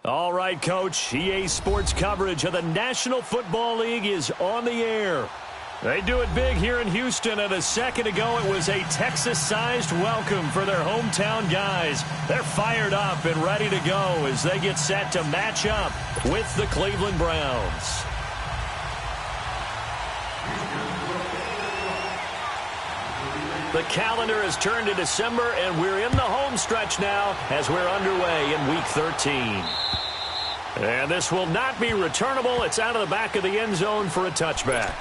All right, Coach. EA Sports coverage of the National Football League is on the air. They do it big here in Houston, and a second ago it was a Texas-sized welcome for their hometown guys. They're fired up and ready to go as they get set to match up with the Cleveland Browns. The calendar has turned to December, and we're in the home stretch now as we're underway in Week 13. And this will not be returnable. It's out of the back of the end zone for a touchback.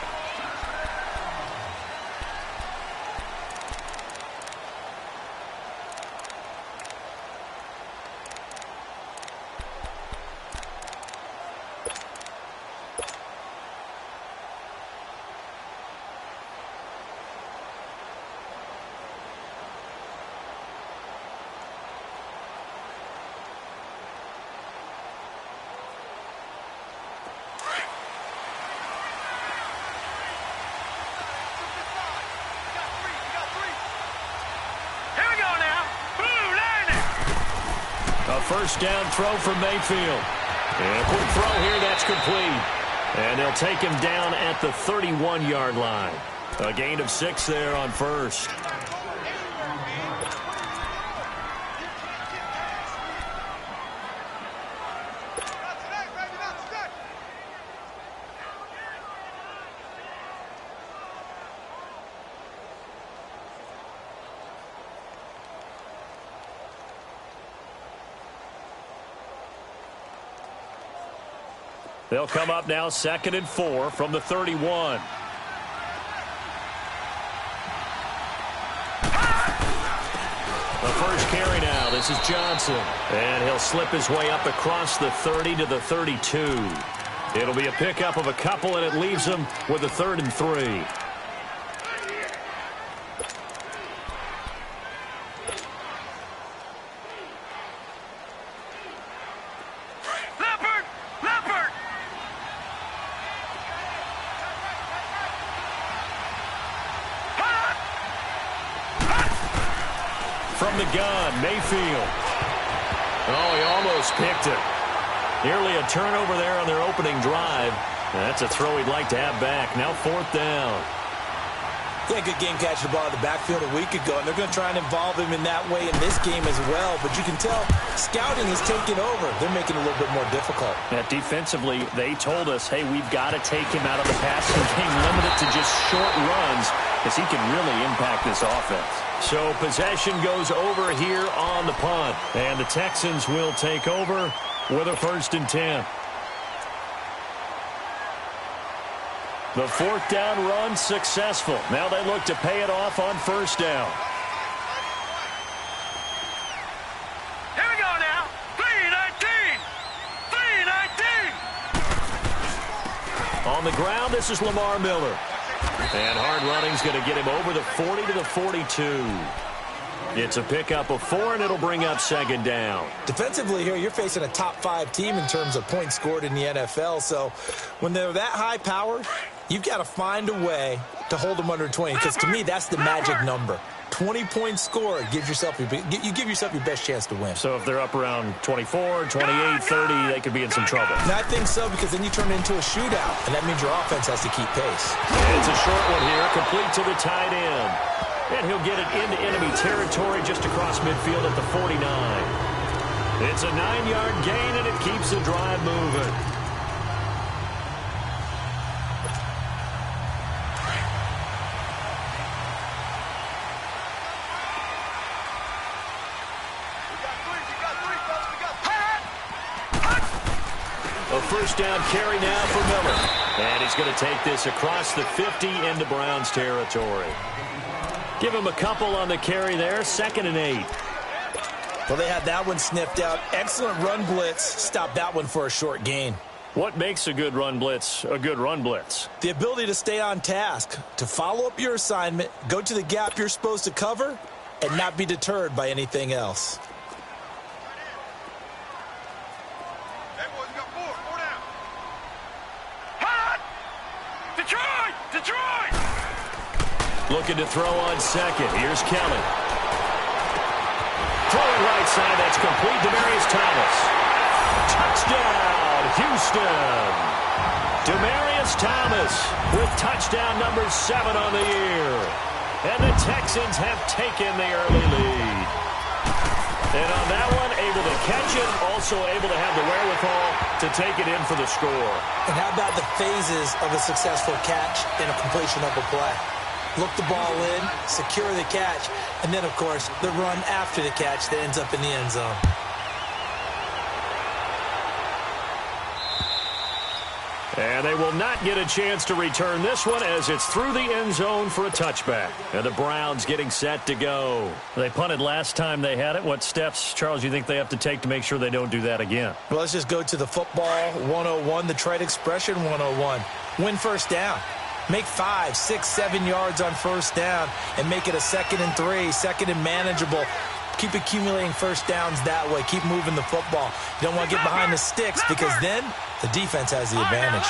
First down throw from Mayfield. And a quick throw here, that's complete. And they'll take him down at the 31-yard line. A gain of 6 there on first. They'll come up now 2nd and 4 from the 31. The first carry now. This is Johnson. And he'll slip his way up across the 30 to the 32. It'll be a pickup of a couple, and it leaves him with a 3rd and 3. From the gun, Mayfield. Oh, he almost picked it. Nearly a turnover there on their opening drive. That's a throw he'd like to have back. Now 4th down. Yeah, good game catching the ball in the backfield a week ago, and they're going to try and involve him in that way in this game as well. But you can tell scouting is taking over. They're making it a little bit more difficult. Yeah, defensively, they told us, hey, we've got to take him out of the passing game, limit it to just short runs, because he can really impact this offense. So possession goes over here on the punt, and the Texans will take over with a 1st and 10. The 4th down run successful. Now they look to pay it off on 1st down. Here we go now. 3-19. 3-19. On the ground, this is Lamar Miller. And hard running's going to get him over the 40 to the 42. It's a pickup of 4, and it'll bring up 2nd down. Defensively here, you're facing a top 5 team in terms of points scored in the NFL. So when they're that high powered, you've got to find a way to hold them under 20. Because to me, that's the magic number. 20 points scored, you give yourself your best chance to win. So if they're up around 24, 28, 30, they could be in some trouble. And I think so, because then you turn it into a shootout, and that means your offense has to keep pace. And it's a short one here, complete to the tight end. And he'll get it into enemy territory just across midfield at the 49. It's a 9-yard gain, and it keeps the drive moving. A 1st down carry now for Miller. And he's going to take this across the 50 into Browns territory. Give him a couple on the carry there. 2nd and 8. Well, they had that one sniffed out. Excellent run blitz. Stopped that one for a short gain. What makes a good run blitz a good run blitz? The ability to stay on task, to follow up your assignment, go to the gap you're supposed to cover, and not be deterred by anything else. Looking to throw on 2nd. Here's Kelly. Throwing right side, that's complete to Demarius Thomas. Touchdown, Houston. Demaryius Thomas with touchdown number 7 on the year. And the Texans have taken the early lead. And on that one, able to catch it, also able to have the wherewithal to take it in for the score. And how about the phases of a successful catch and a completion of a play? Look the ball in, secure the catch, and then, of course, the run after the catch that ends up in the end zone. And they will not get a chance to return this one as it's through the end zone for a touchback. And the Browns getting set to go. They punted last time they had it. What steps, Charles, you think they have to take to make sure they don't do that again? Well, let's just go to the football 101, the trade expression 101. Win first down. Make 5, 6, 7 yards on first down and make it a 2nd and 3, 2nd and manageable. Keep accumulating first downs that way. Keep moving the football. You don't want to get behind the sticks because then the defense has the advantage.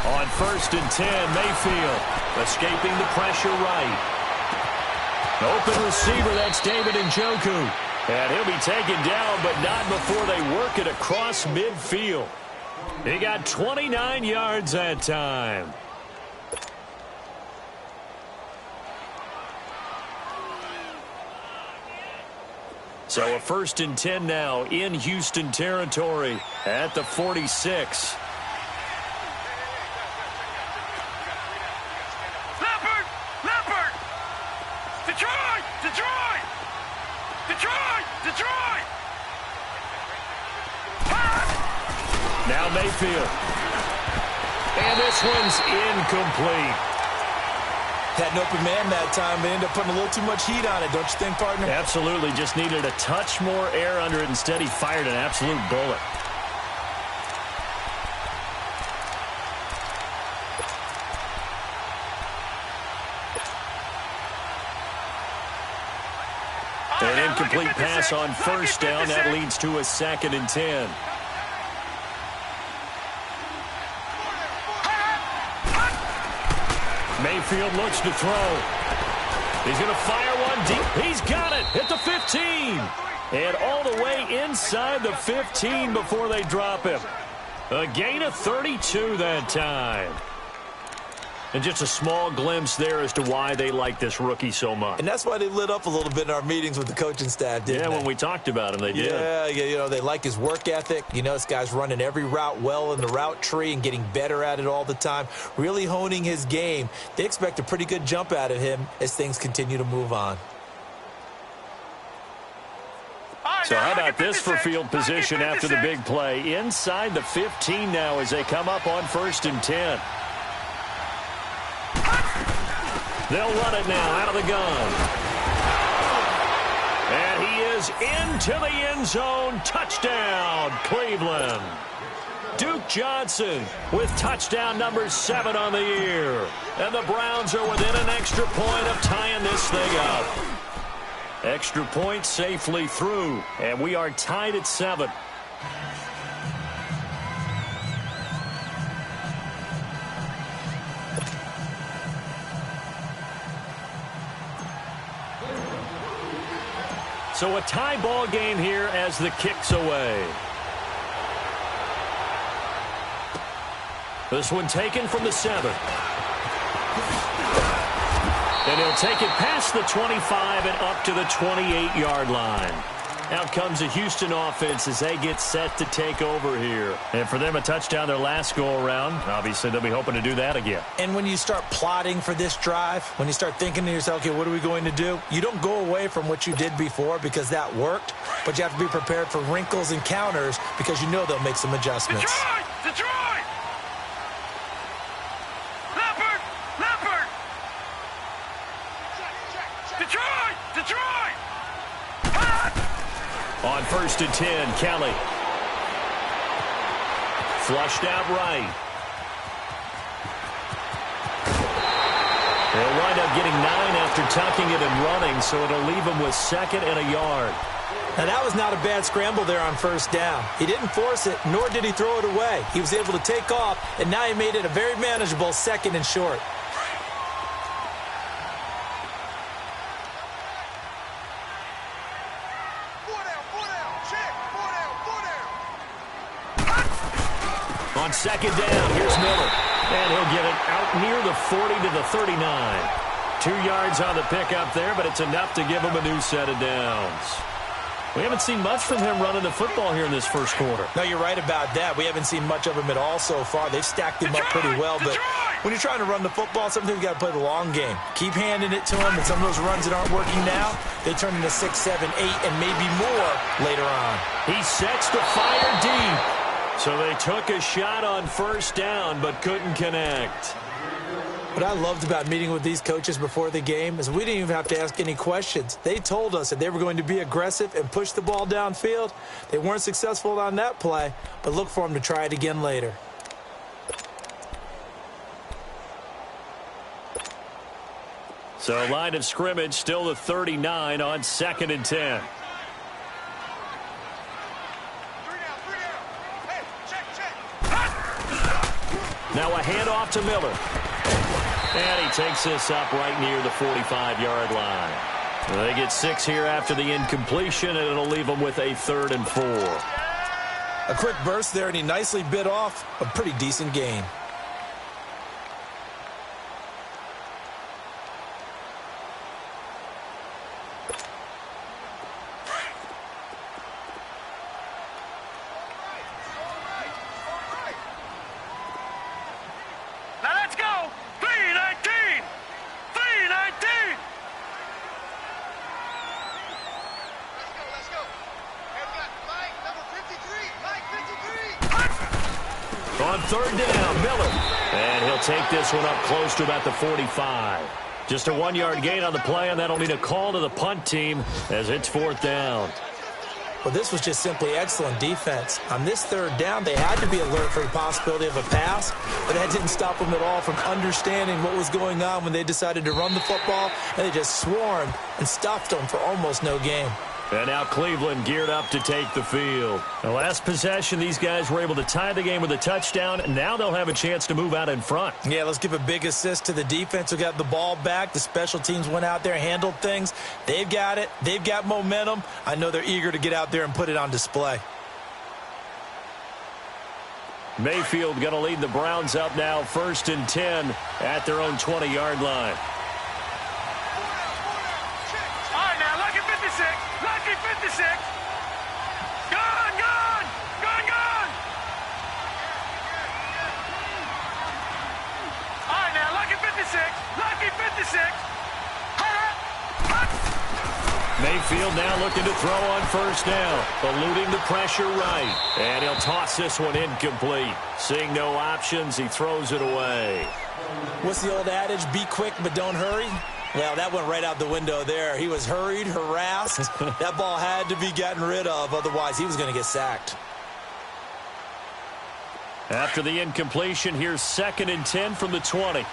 On 1st and 10, Mayfield escaping the pressure right. Open receiver, that's David Njoku. And he'll be taken down, but not before they work it across midfield. He got 29 yards that time. So a 1st and 10 now in Houston territory at the 46. Leopard! Detroit! Now Mayfield. And this one's incomplete. Had an open man that time, but ended up putting a little too much heat on it, don't you think, partner? Absolutely. Just needed a touch more air under it. Instead, he fired an absolute bullet. An incomplete pass on 1st down. That leads to a 2nd and 10. Mayfield looks to throw. He's going to fire one deep. He's got it at the 15. And all the way inside the 15 before they drop him. A gain of 32 that time. And just a small glimpse there as to why they like this rookie so much. And that's why they lit up a little bit in our meetings with the coaching staff, didn't they? Yeah, when we talked about him, they did. Yeah, you know, they like his work ethic. You know, this guy's running every route well in the route tree and getting better at it all the time, really honing his game. They expect a pretty good jump out of him as things continue to move on. So how about this for field position after the big play? Inside the 15 now as they come up on 1st and 10. They'll run it now out of the gun. And he is into the end zone. Touchdown, Cleveland. Duke Johnson with touchdown number 7 on the year. And the Browns are within an extra point of tying this thing up. Extra point safely through. And we are tied at 7. So a tie ball game here as the kick's away. This one taken from the 7. And he'll take it past the 25 and up to the 28-yard line. Out comes the Houston offense as they get set to take over here. And for them, a touchdown their last go-around. Obviously, they'll be hoping to do that again. And when you start plotting for this drive, when you start thinking to yourself, okay, what are we going to do? You don't go away from what you did before because that worked, but you have to be prepared for wrinkles and counters because you know they'll make some adjustments. Detroit! On 1st and 10, Kelly. Flushed out right. They'll wind up getting 9 after tucking it and running, so it'll leave him with 2nd and a yard. Now, that was not a bad scramble there on 1st down. He didn't force it, nor did he throw it away. He was able to take off, and now he made it a very manageable 2nd and short. On second down, here's Miller. And he'll get it out near the 40 to the 39. 2 yards on the pickup there, but it's enough to give him a new set of downs. We haven't seen much from him running the football here in this first quarter. No, you're right about that. We haven't seen much of him at all so far. They've stacked him up pretty well, but when you're trying to run the football, sometimes you got to play the long game. Keep handing it to him, and some of those runs that aren't working now, they turn into 6, 7, 8, and maybe more later on. He sets the fire deep. So they took a shot on first down, but couldn't connect. What I loved about meeting with these coaches before the game is we didn't even have to ask any questions. They told us that they were going to be aggressive and push the ball downfield. They weren't successful on that play, but look for them to try it again later. So line of scrimmage still the 39 on 2nd and 10. Now a handoff to Miller. And he takes this up right near the 45-yard line. They get 6 here after the incompletion, and it'll leave them with a 3rd and 4. A quick burst there, and he nicely bit off a pretty decent gain. On 3rd down, Miller. And he'll take this one up close to about the 45. Just a 1-yard gain on the play, and that'll mean a call to the punt team as it's 4th down. Well, this was just simply excellent defense. On this 3rd down, they had to be alert for the possibility of a pass, but that didn't stop them at all from understanding what was going on when they decided to run the football, and they just swarmed and stuffed them for almost no gain. And now Cleveland geared up to take the field. The last possession, these guys were able to tie the game with a touchdown, and now they'll have a chance to move out in front. Yeah, let's give a big assist to the defense who got the ball back. The special teams went out there and handled things. They've got it. They've got momentum. I know they're eager to get out there and put it on display. Mayfield going to lead the Browns up now, 1st and 10 at their own 20-yard line. Lucky 56. Gone. All right, now, Lucky 56. Lucky 56. Mayfield now looking to throw on 1st down, eluding the pressure right. And he'll toss this one incomplete. Seeing no options, he throws it away. What's the old adage? Be quick, but don't hurry. Well, that went right out the window there. He was hurried, harassed. That ball had to be gotten rid of, otherwise he was going to get sacked. After the incompletion, here's 2nd and 10 from the 20. Now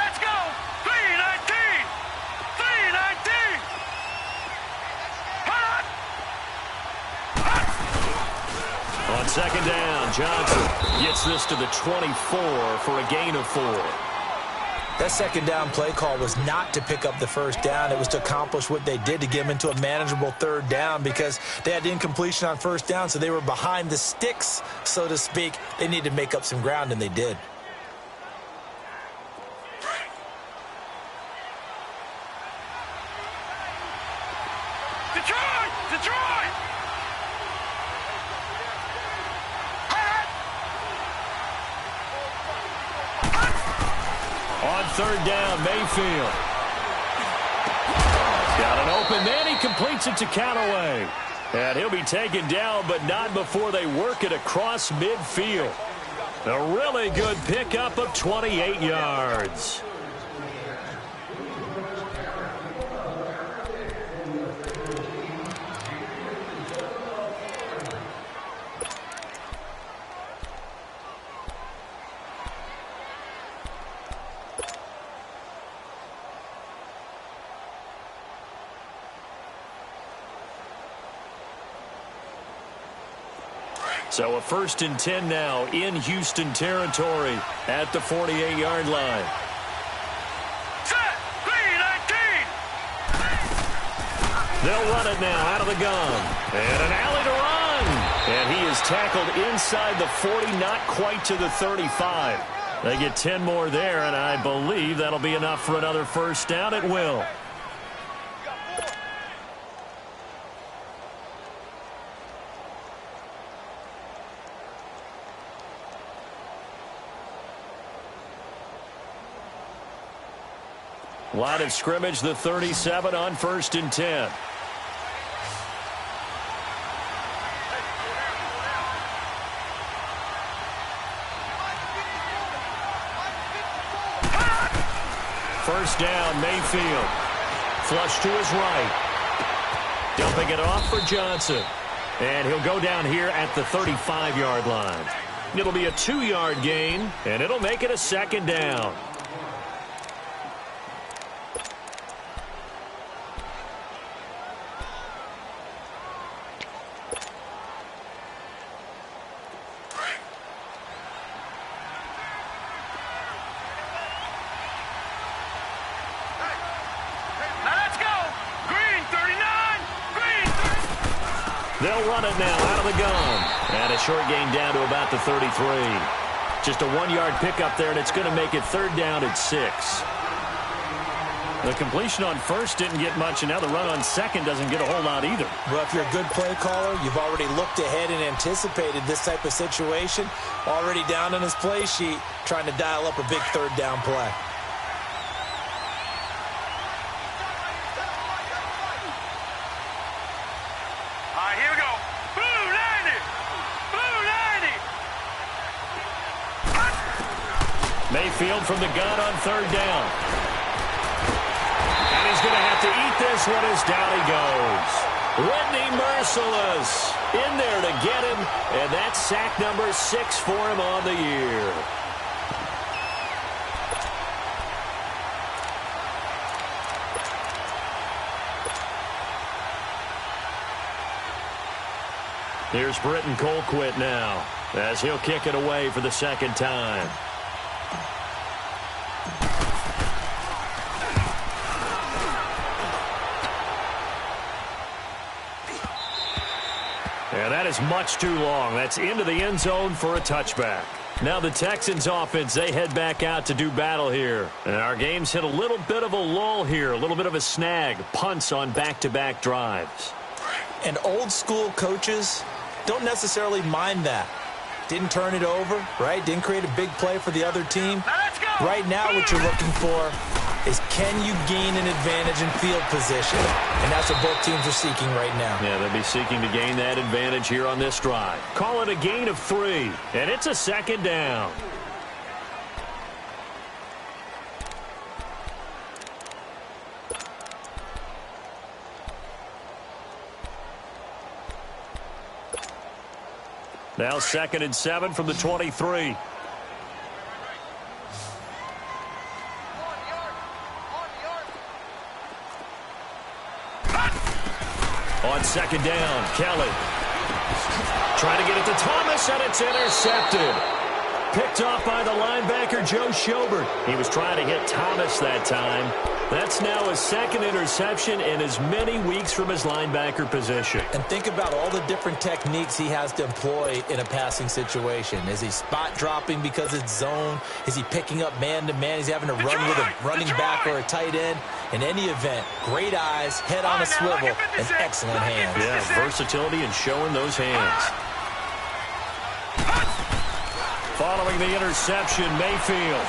let's go. 319. 319. On 2nd down, Johnson gets this to the 24 for a gain of 4. That 2nd down play call was not to pick up the 1st down. It was to accomplish what they did, to get them into a manageable 3rd down, because they had incompletion on 1st down, so they were behind the sticks, so to speak. They needed to make up some ground, and they did. Detroit! On 3rd down, Mayfield. Got an open man. He completes it to Callaway. And he'll be taken down, but not before they work it across midfield. A really good pickup of 28 yards. So a 1st and 10 now in Houston territory at the 48-yard line. Set. 319. They'll run it now out of the gun. And an alley to run. And he is tackled inside the 40, not quite to the 35. They get 10 more there, and I believe that'll be enough for another first down. It will. Line of scrimmage, the 37 on 1st and 10. First down, Mayfield. Flush to his right. Dumping it off for Johnson. And he'll go down here at the 35-yard line. It'll be a 2-yard gain, and it'll make it a second down. They'll run it now out of the gun. And a short gain down to about the 33. Just a 1-yard pickup there, and it's going to make it 3rd down at 6. The completion on 1st didn't get much, and now the run on 2nd doesn't get a whole lot either. Well, if you're a good play caller, you've already looked ahead and anticipated this type of situation. Already down on his play sheet, trying to dial up a big 3rd down play. Mayfield from the gun on 3rd down. And he's going to have to eat this one as down he goes. Whitney Merciless in there to get him, and that's sack number 6 for him on the year. Here's Britton Colquitt now as he'll kick it away for the 2nd time. And that is much too long. That's into the end zone for a touchback. Now the Texans offense, they head back out to do battle here. And our game's hit a little bit of a lull here, a little bit of a snag. Punts on back-to-back drives. And old school coaches don't necessarily mind that. Didn't turn it over, right? Didn't create a big play for the other team. Right now what you're looking for is, can you gain an advantage in field position? And that's what both teams are seeking right now. Yeah, they'll be seeking to gain that advantage here on this drive. Call it a gain of 3, and it's a 2nd down. Now 2nd and 7 from the 23. On 2nd down, Kelly. Trying to get it to Thomas, and it's intercepted. Picked off by the linebacker, Joe Schobert. He was trying to hit Thomas that time. That's now his 2nd interception in as many weeks from his linebacker position. And think about all the different techniques he has to employ in a passing situation. Is he spot dropping because it's zone? Is he picking up man-to-man? Is he having to run with a running back or a tight end? In any event, great eyes, head on a swivel, and excellent hands. Yeah, versatility and showing those hands. Following the interception, Mayfield.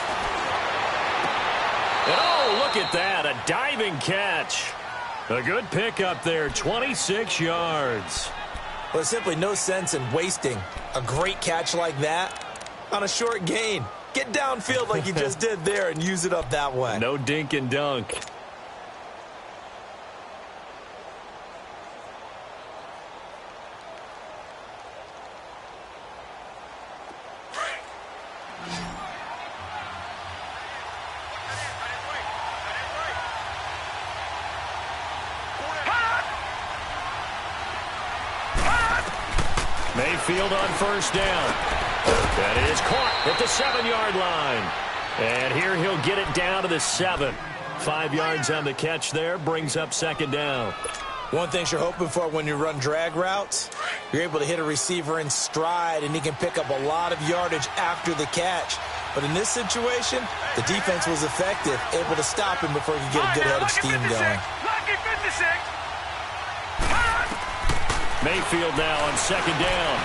And oh, look at that, a diving catch. A good pickup there, 26 yards. Well, there's simply no sense in wasting a great catch like that on a short gain. Get downfield like you just did there and use it up that way. No dink and dunk. Mayfield on 1st down. That is caught at the 7-yard line. And here he'll get it down to the 7. 5 yards on the catch there, brings up 2nd down. One thing you're hoping for when you run drag routes, you're able to hit a receiver in stride, and he can pick up a lot of yardage after the catch. But in this situation, the defense was effective, able to stop him before he could get a good head of steam going. Lucky 56. Mayfield now on second down.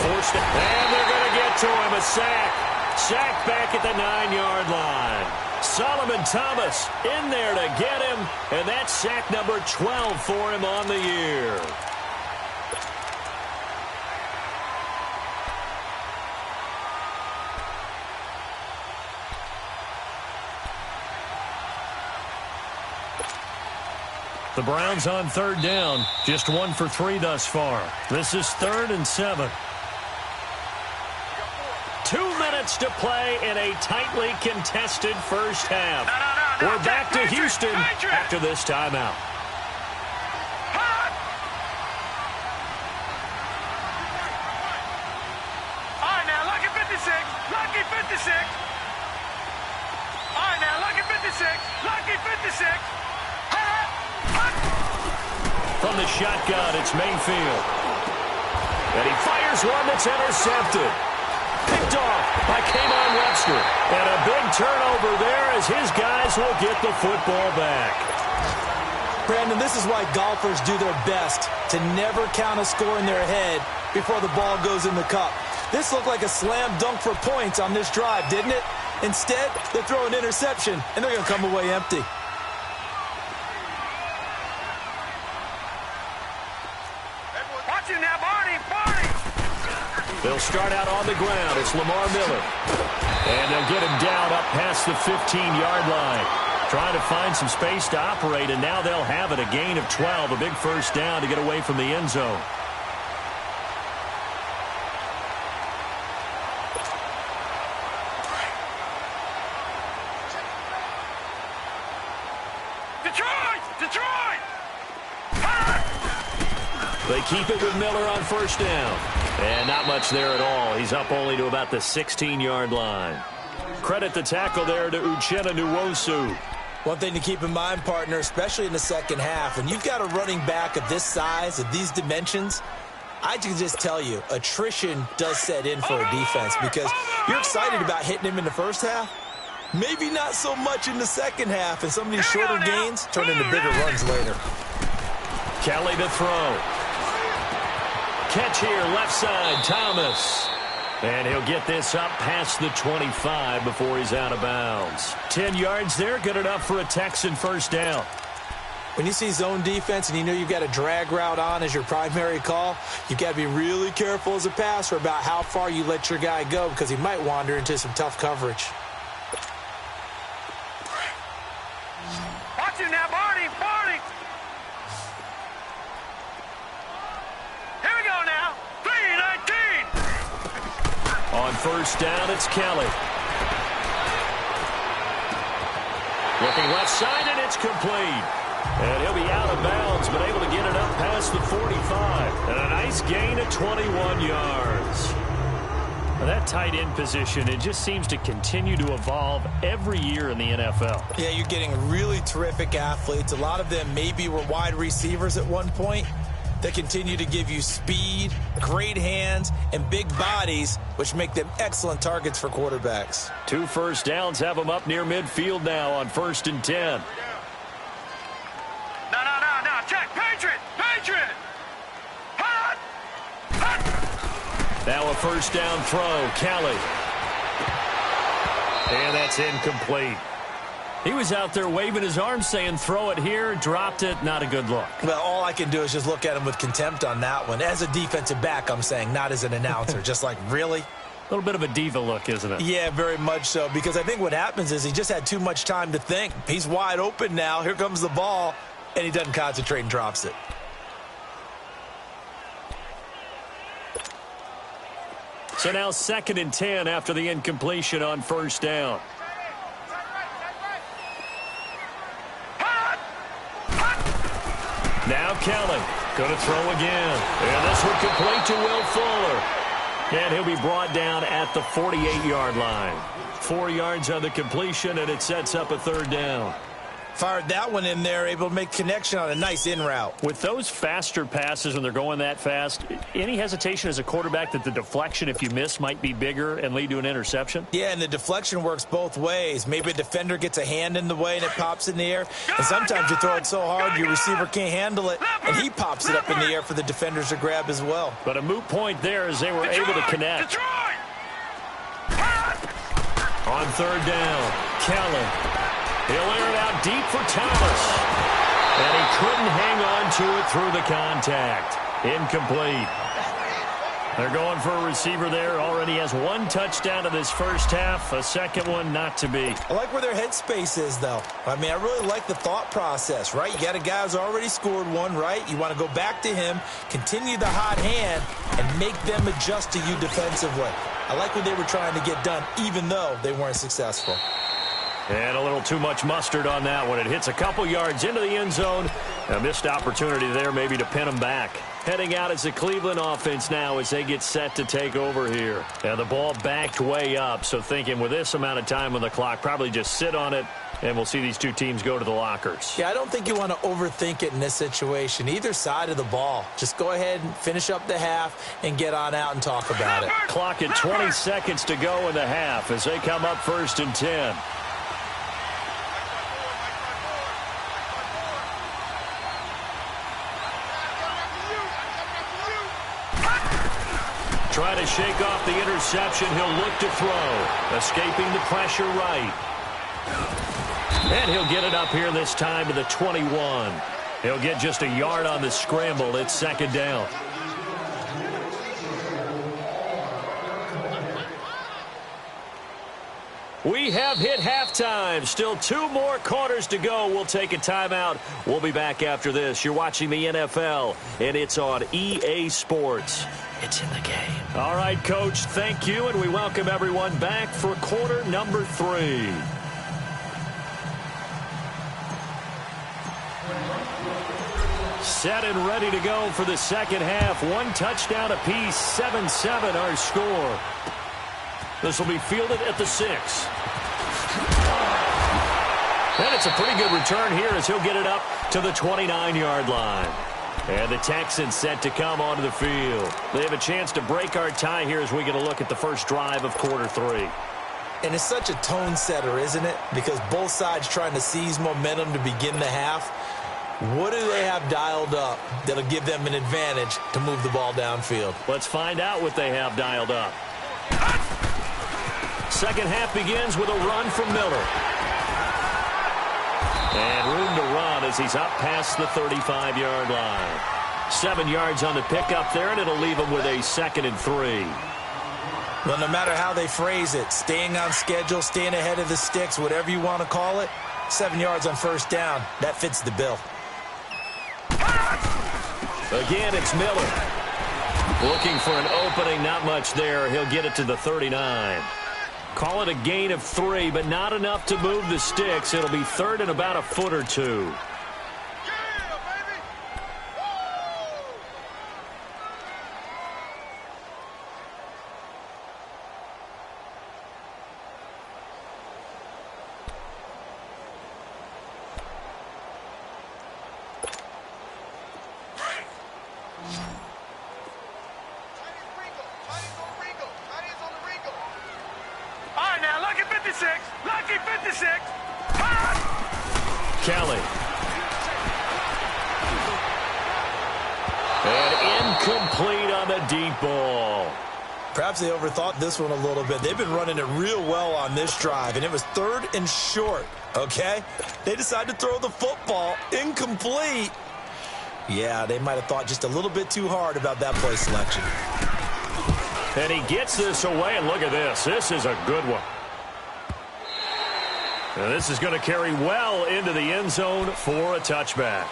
Forced it, and they're going to get to him. A sack. Sack back at the 9-yard line. Solomon Thomas in there to get him, and that's sack number 12 for him on the year. The Browns on third down, just 1 for 3 thus far. This is 3rd and 7. 2 minutes to play in a tightly contested first half. No. We're back to Houston after this timeout. All right, now, lucky 56. Lucky 56. All right, now, lucky 56. Lucky 56. From the shotgun, it's Mayfield. And he fires one that's intercepted. Picked off by K'Von Webster. And a big turnover there as his guys will get the football back. Brandon, this is why golfers do their best to never count a score in their head before the ball goes in the cup. This looked like a slam dunk for points on this drive, didn't it? Instead, they throw an interception, and they're going to come away empty. Watch him now, Barney. They'll start out on the ground. It's Lamar Miller. And they'll get him down up past the 15-yard line. Trying to find some space to operate, and now they'll have it. A gain of 12, a big first down to get away from the end zone. Detroit! They keep it with Miller on first down. And not much there at all. He's up only to about the 16-yard line. Credit the tackle there to Uchenna Nwosu. One thing to keep in mind, partner, especially in the second half, when you've got a running back of this size, of these dimensions, I can just tell you, attrition does set in for a defense because you're excited about hitting him in the first half. Maybe not so much in the second half, and some of these shorter gains turn into bigger runs later. Kelly to throw. Catch here, left side, Thomas. And he'll get this up past the 25 before he's out of bounds. 10 yards there, good enough for a Texan first down. When you see zone defense and you know you've got a drag route on as your primary call, you've got to be really careful as a passer about how far you let your guy go because he might wander into some tough coverage. Watch him now, Barney. Here we go now. 3-19. On first down, it's Kelly. Looking left side, and it's complete. And he'll be out of bounds, but able to get it up past the 45. And a nice gain of 21 yards. Now that tight end position, it just seems to continue to evolve every year in the NFL. Yeah, you're getting really terrific athletes. A lot of them maybe were wide receivers at one point. They continue to give you speed, great hands, and big bodies, which make them excellent targets for quarterbacks. 2 first downs have them up near midfield now on 1st and 10. No. Check. Patriot. Hot. Now a first down throw, Kelly. And that's incomplete. He was out there waving his arms saying, throw it here, dropped it, not a good look. Well, all I can do is just look at him with contempt on that one. As a defensive back, I'm saying, not as an announcer. Just like, really? A little bit of a diva look, isn't it? Yeah, very much so, because I think what happens is he just had too much time to think. He's wide open now. Here comes the ball, and he doesn't concentrate and drops it. So now 2nd and 10 after the incompletion on first down. Now Kelly going to throw again. And this one complete to Will Fuller. And he'll be brought down at the 48-yard line. 4 yards on the completion, and it sets up a 3rd down. Fired that one in there, able to make connection on a nice in route. With those faster passes when they're going that fast, any hesitation as a quarterback that the deflection, if you miss, might be bigger and lead to an interception? Yeah, and the deflection works both ways. Maybe a defender gets a hand in the way and it pops in the air. And sometimes you throw it so hard your receiver can't handle it, and he pops it up in the air for the defenders to grab as well. But a moot point there as they were able to connect. On third down, Kelly. He'll air it out deep for Thomas. And he couldn't hang on to it through the contact. Incomplete. They're going for a receiver there. Already has one touchdown in this first half. A second one not to be. I like where their headspace is, though. I mean, I really like the thought process, right? You got a guy who's already scored one, right? You want to go back to him, continue the hot hand, and make them adjust to you defensively. I like what they were trying to get done, even though they weren't successful. And a little too much mustard on that one. It hits a couple yards into the end zone. A missed opportunity there maybe to pin them back. Heading out as the Cleveland offense now as they get set to take over here. And the ball backed way up, so thinking with this amount of time on the clock, probably just sit on it, and we'll see these two teams go to the lockers. Yeah, I don't think you want to overthink it in this situation. Either side of the ball. Just go ahead and finish up the half and get on out and talk about it. Clock at 20 seconds to go in the half as they come up 1st and 10. Try to shake off the interception. He'll look to throw. Escaping the pressure right. And he'll get it up here this time to the 21. He'll get just a yard on the scramble. It's 2nd down. We have hit halftime. Still 2 more quarters to go. We'll take a timeout. We'll be back after this. You're watching the NFL, and it's on EA Sports. It's in the game. All right, Coach, thank you, and we welcome everyone back for quarter number 3. Set and ready to go for the second half. 1 touchdown apiece, 7-7 our score. This will be fielded at the 6. And it's a pretty good return here as he'll get it up to the 29-yard line. And the Texans set to come onto the field. They have a chance to break our tie here as we get a look at the first drive of quarter 3. And it's such a tone setter, isn't it? Because both sides trying to seize momentum to begin the half. What do they have dialed up that'll give them an advantage to move the ball downfield? Let's find out what they have dialed up. Second half begins with a run from Miller. And room to run as he's up past the 35-yard line. 7 yards on the pickup there, and it'll leave him with a 2nd and 3. Well, no matter how they phrase it, staying on schedule, staying ahead of the sticks, whatever you want to call it, 7 yards on 1st down, that fits the bill. Again, it's Miller. Looking for an opening, not much there. He'll get it to the 39. Call it a gain of 3, but not enough to move the sticks. It'll be 3rd and about a foot or 2. Kelly. And incomplete on the deep ball. Perhaps they overthought this one a little bit. They've been running it real well on this drive, and it was 3rd and short, okay? They decided to throw the football incomplete. Yeah, they might have thought just a little bit too hard about that play selection. And he gets this away, and look at this. This is a good one. And this is going to carry well into the end zone for a touchback.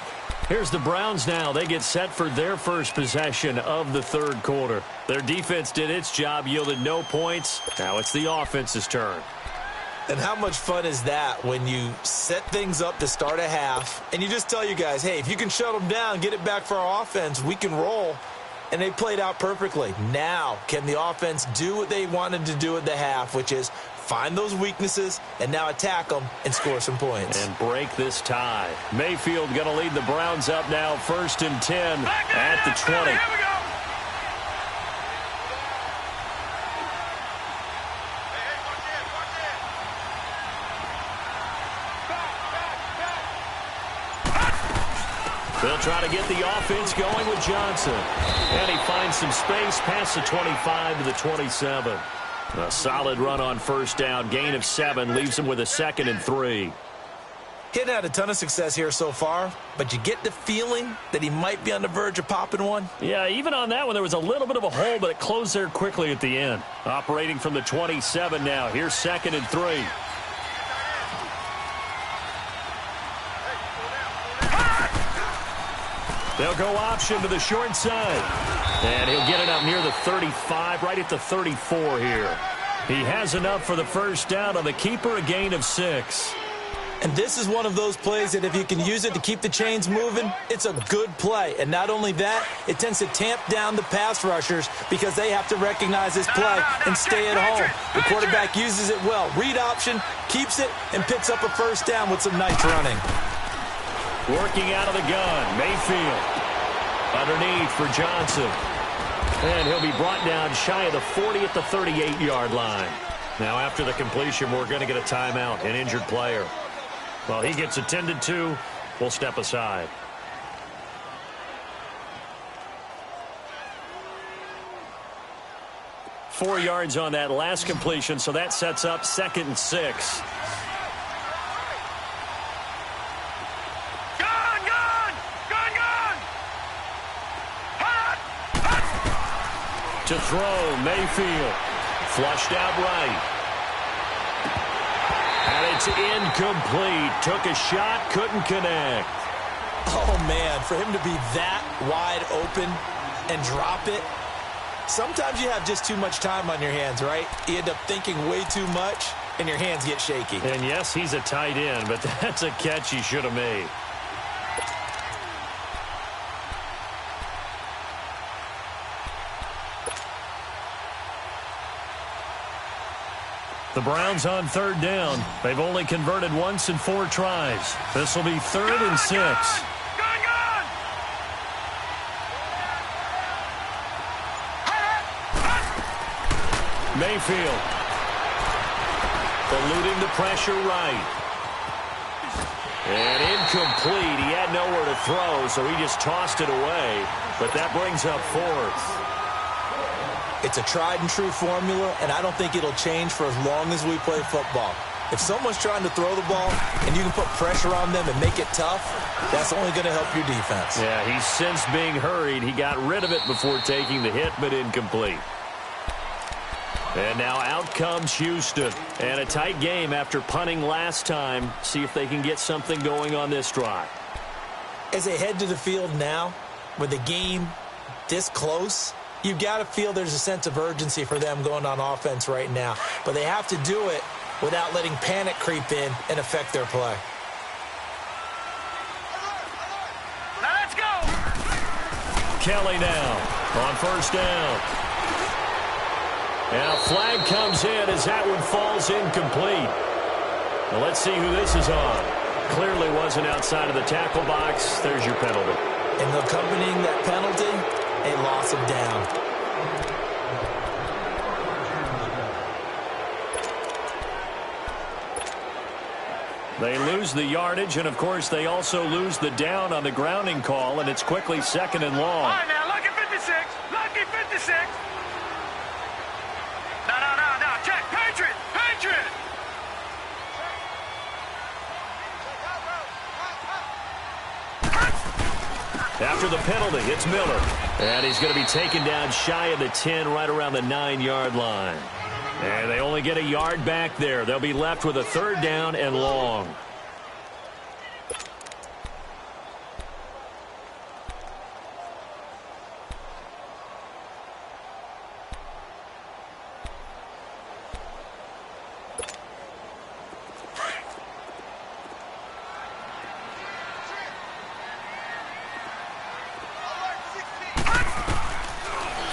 Here's the Browns now. They get set for their first possession of the 3rd quarter. Their defense did its job, yielded no points. Now it's the offense's turn. And how much fun is that when you set things up to start a half, and you just tell you guys, hey, if you can shut them down, get it back for our offense, we can roll. And they played out perfectly. Now, can the offense do what they wanted to do at the half, which is find those weaknesses, and now attack them and score some points. And break this tie. Mayfield going to lead the Browns up now, 1st and 10 at the 20. Here we go. They'll try to get the offense going with Johnson. And he finds some space past the 25 to the 27. A solid run on 1st down. Gain of 7 leaves him with a 2nd and 3. He hadn't had a ton of success here so far, but you get the feeling that he might be on the verge of popping one. Yeah, even on that one, there was a little bit of a hole, but it closed there quickly at the end. Operating from the 27 now. Here's 2nd and 3. They'll go option to the short side. And he'll get it up near the 35, right at the 34 here. He has enough for the 1st down on the keeper, a gain of 6. And this is one of those plays that if you can use it to keep the chains moving, it's a good play. And not only that, it tends to tamp down the pass rushers because they have to recognize this play and stay at home. The quarterback uses it well. Read option, keeps it, and picks up a 1st down with some nice running. Working out of the gun, Mayfield. Underneath for Johnson. And he'll be brought down shy of the 40 at the 38-yard line. Now, after the completion, we're going to get a timeout, an injured player. Well, he gets attended to. We'll step aside. Four yards on that last completion, so that sets up 2nd and 6. To throw, Mayfield. Flushed out right. And it's incomplete. Took a shot, couldn't connect. Oh, man, for him to be that wide open and drop it. Sometimes you have just too much time on your hands, right? You end up thinking way too much, and your hands get shaky. And yes, he's a tight end, but that's a catch he should have made. The Browns on 3rd down. They've only converted once in 4 tries. This will be 3rd and 6. Mayfield. Eluding the pressure right. And incomplete. He had nowhere to throw, so he just tossed it away. But that brings up 4th. It's a tried-and-true formula, and I don't think it'll change for as long as we play football. If someone's trying to throw the ball and you can put pressure on them and make it tough, that's only going to help your defense. Yeah, he's since being hurried. He got rid of it before taking the hit, but incomplete. And now out comes Houston. And a tight game after punting last time. See if they can get something going on this drive. As they head to the field now, with the game this close, you've got to feel there's a sense of urgency for them going on offense right now. But they have to do it without letting panic creep in and affect their play. Now let's go. Kelly now on 1st down. And a flag comes in as that one falls incomplete. Now let's see who this is on. Clearly wasn't outside of the tackle box. There's your penalty. And accompanying that penalty, a loss of down. They lose the yardage, and, of course, they also lose the down on the grounding call, and it's quickly 2nd and long. All right, now, lucky 56. Lucky 56. No. Check. Patriot. After the penalty, it's Miller. And he's going to be taken down shy of the 10, right around the 9-yard line. And they only get a yard back there. They'll be left with a 3rd down and long.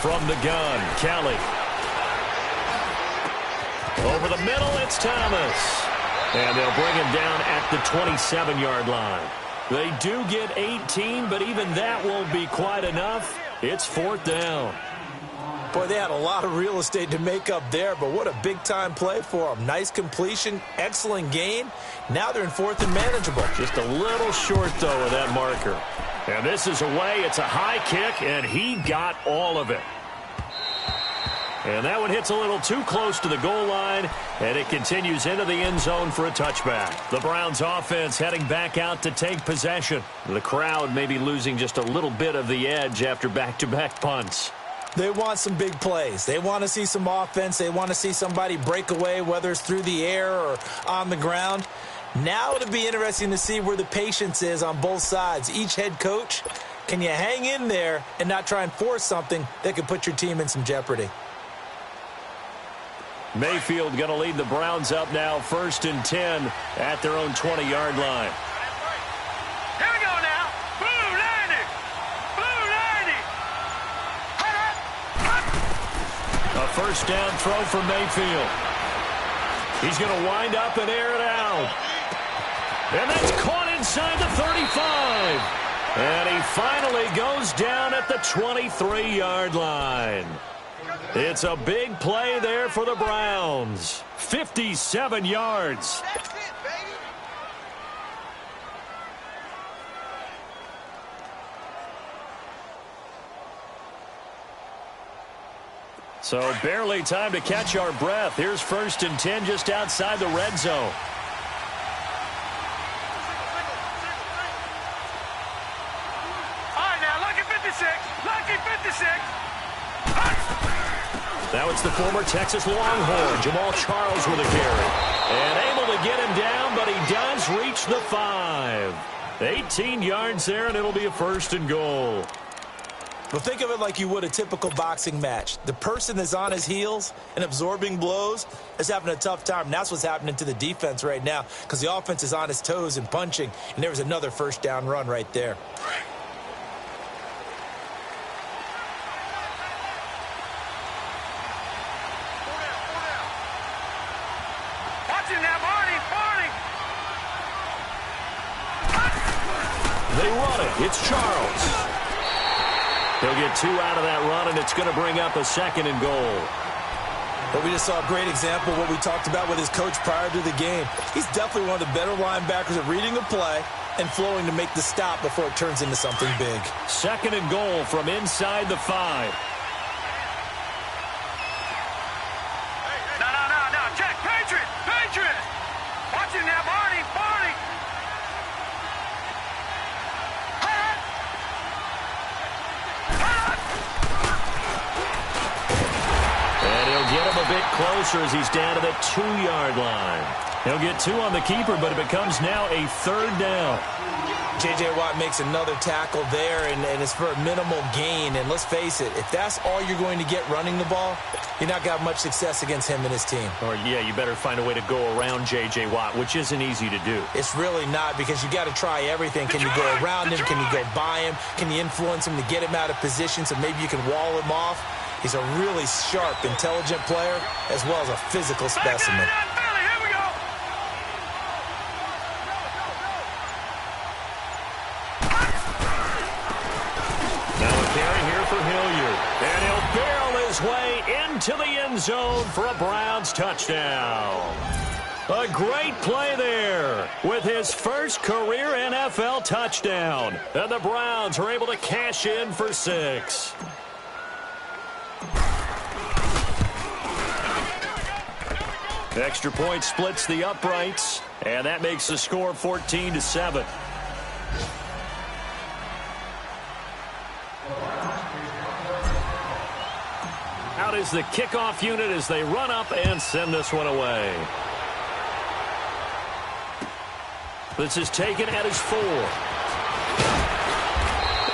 From the gun, Kelly. Over the middle, it's Thomas. And they'll bring him down at the 27-yard line. They do get 18, but even that won't be quite enough. It's 4th down. Boy, they had a lot of real estate to make up there, but what a big-time play for them. Nice completion, excellent gain. Now they're in 4th and manageable. Just a little short, though, of that marker. And this is away. It's a high kick, and he got all of it. And that one hits a little too close to the goal line, and it continues into the end zone for a touchback. The Browns offense heading back out to take possession. The crowd may be losing just a little bit of the edge after back-to-back punts. They want some big plays. They want to see some offense. They want to see somebody break away, whether it's through the air or on the ground. Now it'll be interesting to see where the patience is on both sides. Each head coach, can you hang in there and not try and force something that could put your team in some jeopardy? Mayfield going to lead the Browns up now, 1st and 10 at their own 20-yard line. Here we go now. Blue 90. Blue 90. A 1st down throw for Mayfield. He's going to wind up and air it out. And that's caught inside the 35. And he finally goes down at the 23-yard line. It's a big play there for the Browns. 57 yards. That's it, baby. So barely time to catch our breath. Here's 1st and 10 just outside the red zone. All right, now, lucky 56. Lucky 56. Now it's the former Texas Longhorn, Jamal Charles with a carry. And able to get him down, but he does reach the 5. 18 yards there, and it'll be a 1st and goal. Well, think of it like you would a typical boxing match. The person that's on his heels and absorbing blows is having a tough time. And that's what's happening to the defense right now because the offense is on his toes and punching. And there was another 1st down run right there. They run it. It's Charles. He'll get 2 out of that run, and it's going to bring up a 2nd and goal. But we just saw a great example of what we talked about with his coach prior to the game. He's definitely one of the better linebackers at reading the play and flowing to make the stop before it turns into something big. 2nd and goal from inside the 5. No. Check. Patriot. Watch it now, Barney. And he'll get him a bit closer as he's down to the 2-yard line. He'll get 2 on the keeper, but it becomes now a 3rd down. J.J. Watt makes another tackle there, and it's for a minimal gain. And let's face it, if that's all you're going to get running the ball, you're not going to have much success against him and his team. Or, yeah, you better find a way to go around J.J. Watt, which isn't easy to do. It's really not because you got to try everything. Can you go around him? Can you go by him? Can you influence him to get him out of position so maybe you can wall him off? He's a really sharp, intelligent player as well as a physical specimen. And he'll barrel his way into the end zone for a Browns touchdown. A great play there with his first career NFL touchdown. And the Browns are able to cash in for 6. Extra point splits the uprights, and that makes the score 14-7. Out is the kickoff unit as they run up and send this one away. This is taken at his 4.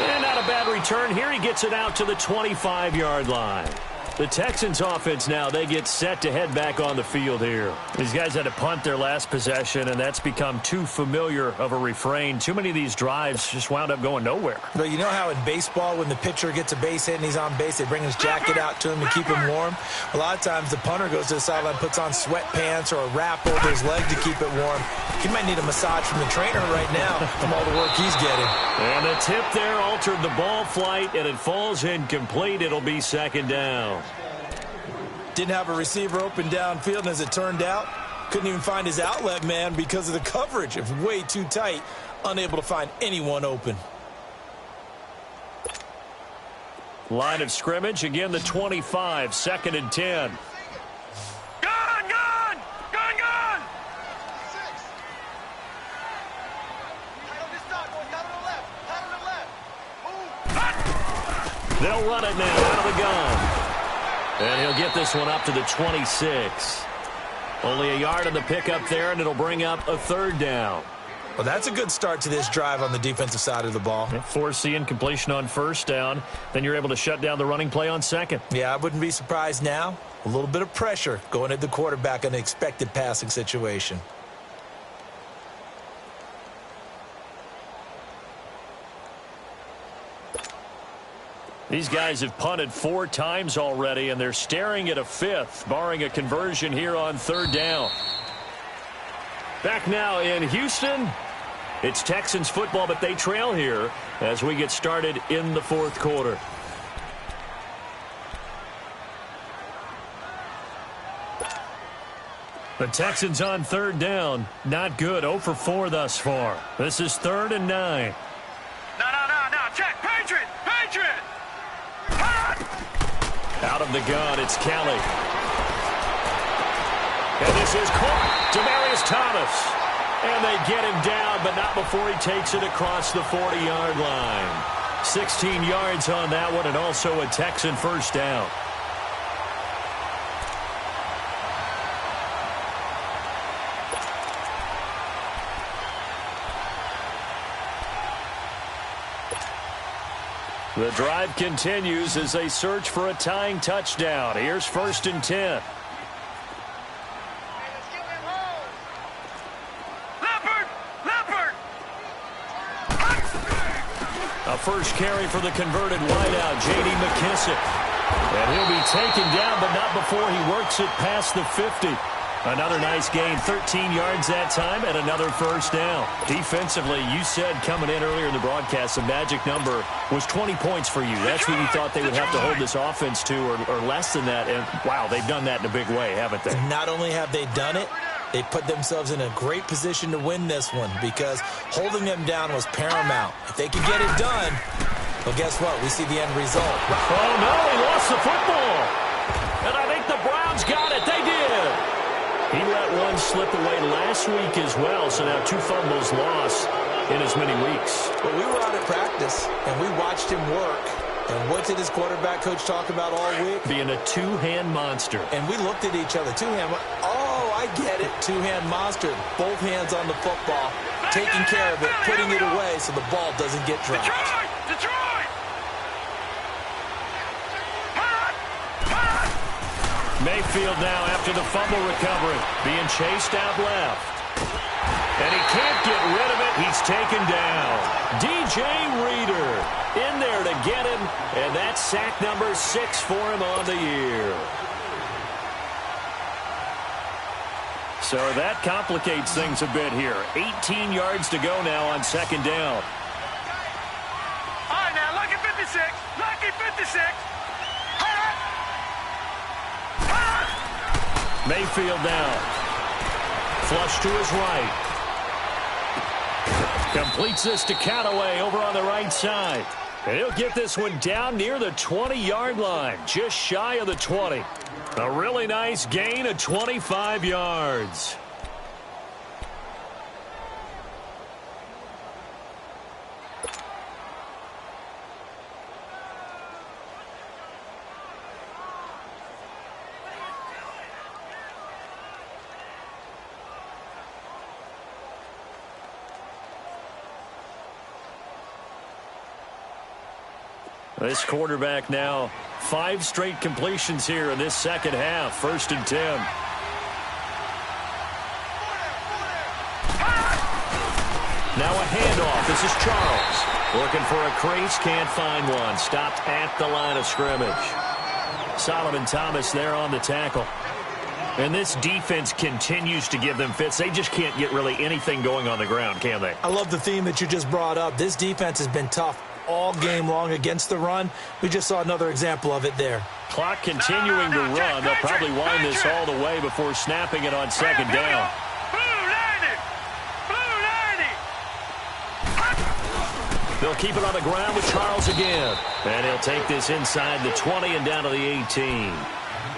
And not a bad return here. He gets it out to the 25-yard line. The Texans offense now, they get set to head back on the field here. These guys had to punt their last possession, and that's become too familiar of a refrain. Too many of these drives just wound up going nowhere. But you know how in baseball, when the pitcher gets a base hit and he's on base, they bring his jacket out to him to keep him warm? A lot of times the punter goes to the sideline, puts on sweatpants or a wrap over his leg to keep it warm. He might need a massage from the trainer right now from all the work he's getting. And the tip there altered the ball flight, and it falls incomplete. It'll be second down. Didn't have a receiver open downfield, and as it turned out, couldn't even find his outlet man because of the coverage. It was way too tight, unable to find anyone open. Line of scrimmage, again the 25, 2nd and 10. They'll run it now out of the gun. And he'll get this one up to the 26. Only a yard on the pickup there, and it'll bring up a 3rd down. Well, that's a good start to this drive on the defensive side of the ball. Force the incompletion on 1st down. Then you're able to shut down the running play on 2nd. Yeah, I wouldn't be surprised now. A little bit of pressure going at the quarterback in an expected passing situation. These guys have punted 4 times already, and they're staring at a 5th, barring a conversion here on 3rd down. Back now in Houston, it's Texans football, but they trail here as we get started in the 4th quarter. The Texans on 3rd down. Not good. 0 for 4 thus far. This is 3rd and 9. No. Check. Patriot. Out of the gun, it's Kelly. And this is caught. Demaryius Thomas. And they get him down, but not before he takes it across the 40-yard line. 16 yards on that one, and also a Texan 1st down. The drive continues as they search for a tying touchdown. Here's 1st and 10. Leopard! A first carry for the converted wideout, J.D. McKissick. And he'll be taken down, but not before he works it past the 50. Another nice gain, 13 yards that time, and another 1st down. Defensively, you said coming in earlier in the broadcast, the magic number was 20 points for you. That's what you thought they would have to hold this offense to, or less than that. And, wow, they've done that in a big way, haven't they? Not only have they done it, they put themselves in a great position to win this one because holding them down was paramount. If they could get it done, well, guess what? We see the end result. Oh, no, he lost the football. And I think the Browns got it. They did. He let one slip away last week as well, so now 2 fumbles lost in as many weeks. Well, we were out at practice, and we watched him work. And what did his quarterback coach talk about all week? Being a 2-hand monster. And we looked at each other. 2-hand. Oh, I get it. 2-hand monster. Both hands on the football, taking care of it, putting it away so the ball doesn't get dropped. Detroit! Mayfield now after the fumble recovery. Being chased out left. And he can't get rid of it. He's taken down. DJ Reader in there to get him. And that's sack number 6 for him on the year. So that complicates things a bit here. 18 yards to go now on 2nd down. All right, now, lucky 56. Lucky 56. Mayfield now. Flush to his right. Completes this to Callaway over on the right side. And he'll get this one down near the 20-yard line. Just shy of the 20. A really nice gain of 25 yards. This quarterback now 5 straight completions here in this second half. 1st and 10. Now a handoff. This is Charles. Looking for a crease. Can't find one. Stopped at the line of scrimmage. Solomon Thomas there on the tackle. And this defense continues to give them fits. They just can't get really anything going on the ground, can they? I love the theme that you just brought up. This defense has been tough all game long against the run. We just saw another example of it there. Clock continuing to run. They'll probably wind this all the way before snapping it on 2nd down. They'll keep it on the ground with Charles again. And he'll take this inside the 20 and down to the 18.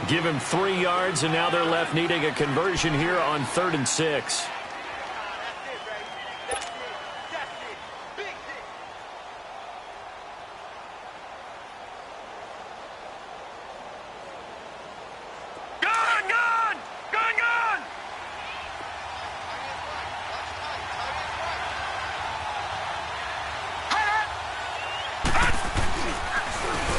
Give him 3 yards, and now they're left needing a conversion here on 3rd and 6.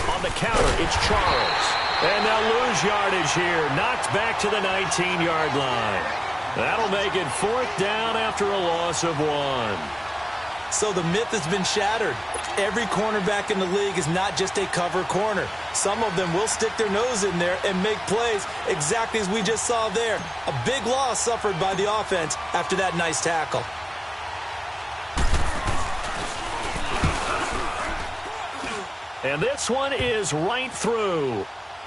On the counter, it's Charles. And they'll lose yardage here. Knocked back to the 19-yard line. That'll make it 4th down after a loss of 1. So the myth has been shattered. Every cornerback in the league is not just a cover corner. Some of them will stick their nose in there and make plays exactly as we just saw there. A big loss suffered by the offense after that nice tackle. And this one is right through.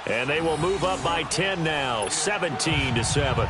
And they will move up by 10 now, 17-7.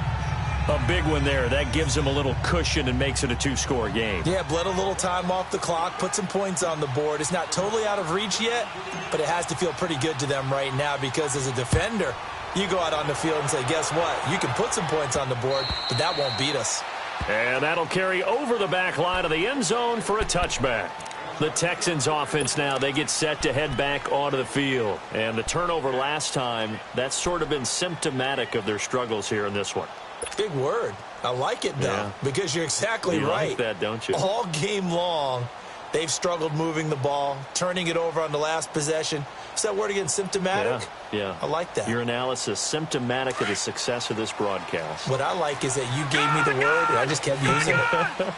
A big one there. That gives them a little cushion and makes it a 2-score game. Yeah, bled a little time off the clock, put some points on the board. It's not totally out of reach yet, but it has to feel pretty good to them right now because as a defender, you go out on the field and say, guess what? You can put some points on the board, but that won't beat us. And that'll carry over the back line of the end zone for a touchback. The Texans offense now, they get set to head back onto the field. And the turnover last time, that's sort of been symptomatic of their struggles here in this one. Big word. I like it, though, because you're exactly right. You like that, don't you? All game long, they've struggled moving the ball, turning it over on the last possession. Is that word again, symptomatic? Yeah. I like that. Your analysis, symptomatic of the success of this broadcast. What I like is that you gave me the word, and I just kept using it.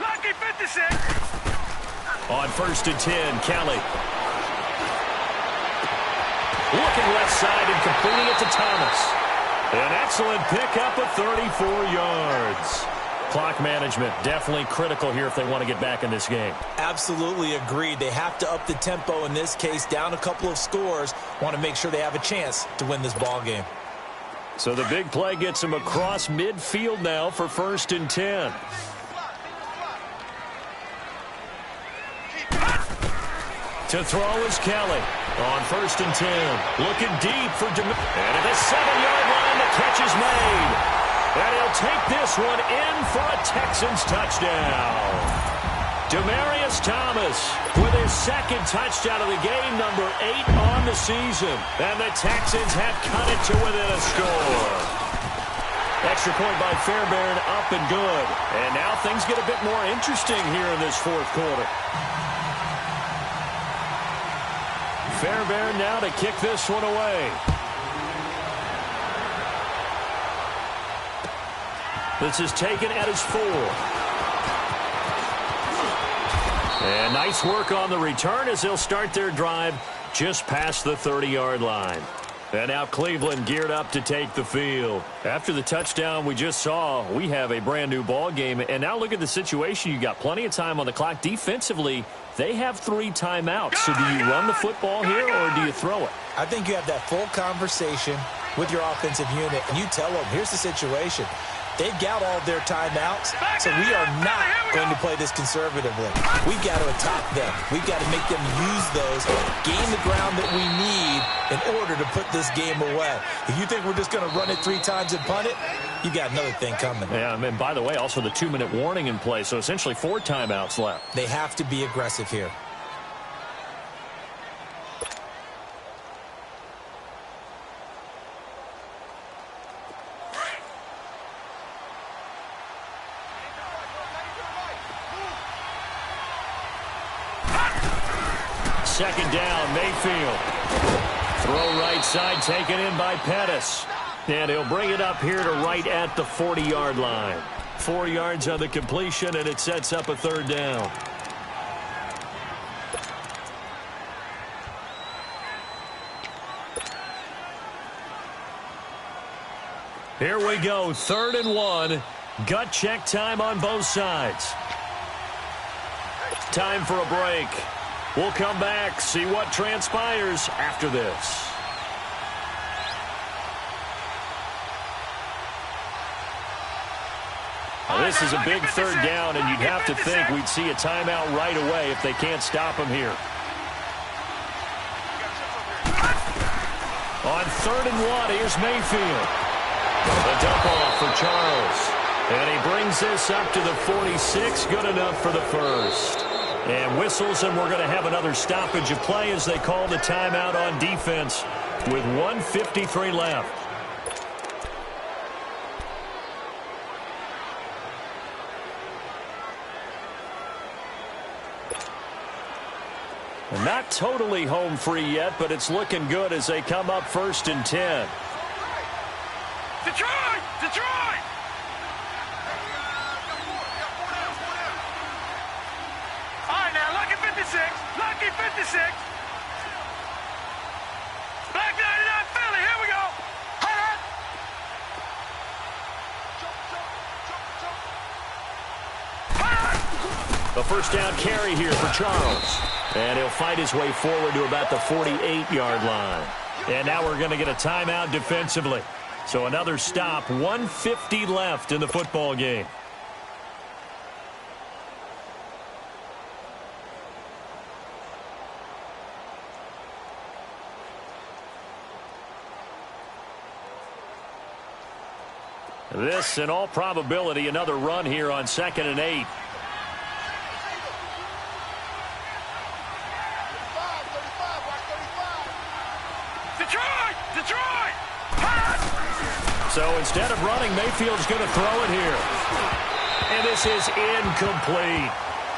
Lucky 56. On 1st and 10, Kelly. Looking left side and completing it to Thomas. An excellent pickup of 34 yards. Clock management definitely critical here if they want to get back in this game. Absolutely agreed. They have to up the tempo in this case, down a couple of scores. Want to make sure they have a chance to win this ball game. So the big play gets them across midfield now for 1st and 10. To throw is Kelly on 1st and 10. Looking deep for and at the 7-yard line, the catch is made. And he'll take this one in for a Texans touchdown. Demaryius Thomas with his 2nd touchdown of the game, number 8 on the season. And the Texans have cut it to within a score. Extra point by Fairbairn, up and good. And now things get a bit more interesting here in this 4th quarter. Fairbairn now to kick this one away. This is taken at his 4. And nice work on the return as they'll start their drive just past the 30-yard line. And now Cleveland geared up to take the field. After the touchdown we just saw, we have a brand-new ball game. And now look at the situation. You got plenty of time on the clock. Defensively, they have 3 timeouts. So do you run the football here or do you throw it? I think you have that full conversation with your offensive unit, and you tell them, here's the situation. They've got all of their timeouts, so we are not going to play this conservatively. We've got to attack them. We've got to make them use those, gain the ground that we need in order to put this game away. If you think we're just going to run it 3 times and punt it, you got another thing coming. Yeah, and by the way, also the 2-minute warning in play, so essentially 4 timeouts left. They have to be aggressive here. second down. Mayfield. Throw right side taken in by Pettis. And he'll bring it up here to right at the 40-yard line. 4 yards on the completion, and it sets up a third down. Here we go, 3rd and 1. Gut check time on both sides. Time for a break. We'll come back, see what transpires after this. This is a big third down, and you'd have to think we'd see a timeout right away if they can't stop him here. On 3rd and 1, here's Mayfield. The dump off for Charles. And he brings this up to the 46, good enough for the first. And whistles, and we're going to have another stoppage of play as they call the timeout on defense with 1:53 left. Not totally home free yet, but it's looking good as they come up 1st and 10. Detroit! Detroit! All right, now, lucky 56. Lucky 56. Black 99 Philly, here we go. The first down carry here for Charles. And he'll fight his way forward to about the 48-yard line. And now we're going to get a timeout defensively. So another stop, 1:50 left in the football game. This, in all probability, another run here on 2nd and 8. Detroit! Detroit! So instead of running, Mayfield's going to throw it here. And this is incomplete.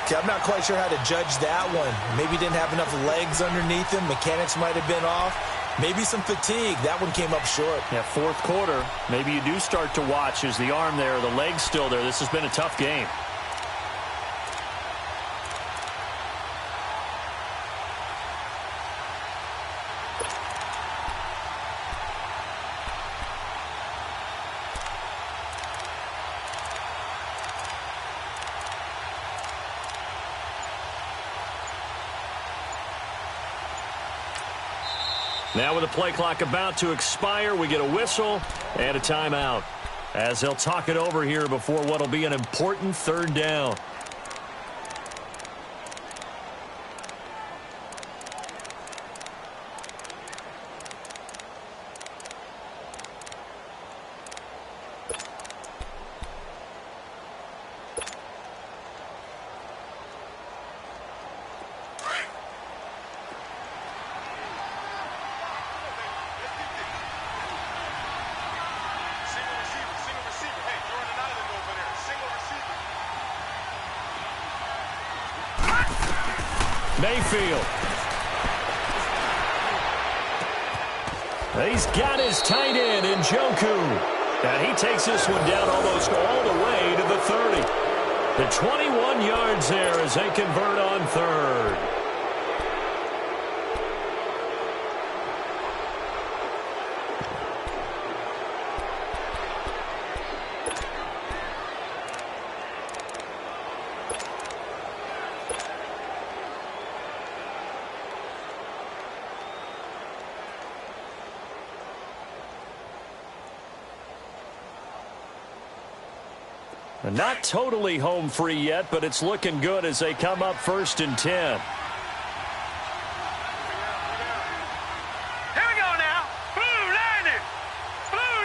Okay, I'm not quite sure how to judge that one. Maybe didn't have enough legs underneath him. Mechanics might have been off. Maybe some fatigue. That one came up short. Yeah, 4th quarter. Maybe you do start to watch. Is the arm there, the leg's still there? This has been a tough game. Now with the play clock about to expire, we get a whistle and a timeout as they'll talk it over here before what will be an important 3rd down. Mayfield. He's got his tight end in Njoku. And he takes this one down almost all the way to the 30. The 21 yards there as they convert on 3rd. Not totally home free yet, but it's looking good as they come up 1st and 10. Here we go now. Blue 90. Blue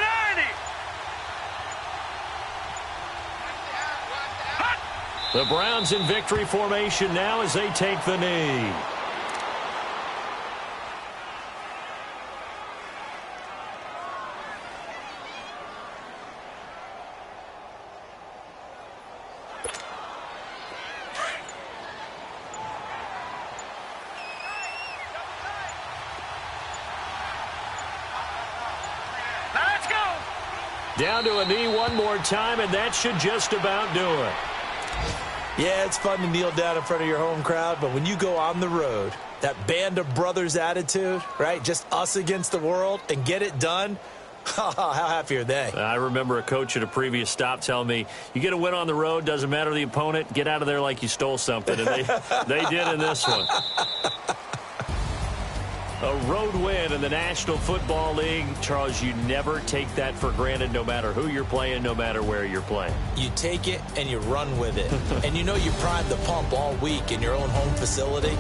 90. The Browns in victory formation now as they take the knee. Down to a knee one more time, and that should just about do it. Yeah, it's fun to kneel down in front of your home crowd, but when you go on the road, that band of brothers attitude, right? Just us against the world and get it done. How happy are they? I remember a coach at a previous stop telling me, you get a win on the road, doesn't matter the opponent, get out of there like you stole something. And they did in this one. A road win in the National Football League. Charles, you never take that for granted no matter who you're playing, no matter where you're playing. You take it and you run with it. And you know you primed the pump all week in your own home facility.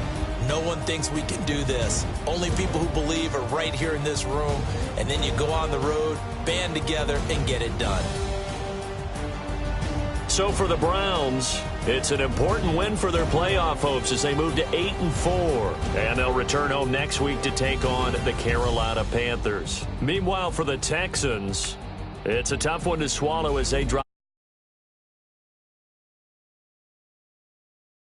No one thinks we can do this. Only people who believe are right here in this room. And then you go on the road, band together, and get it done. So for the Browns, it's an important win for their playoff hopes as they move to 8-4. And they'll return home next week to take on the Carolina Panthers. Meanwhile, for the Texans, it's a tough one to swallow as they drop.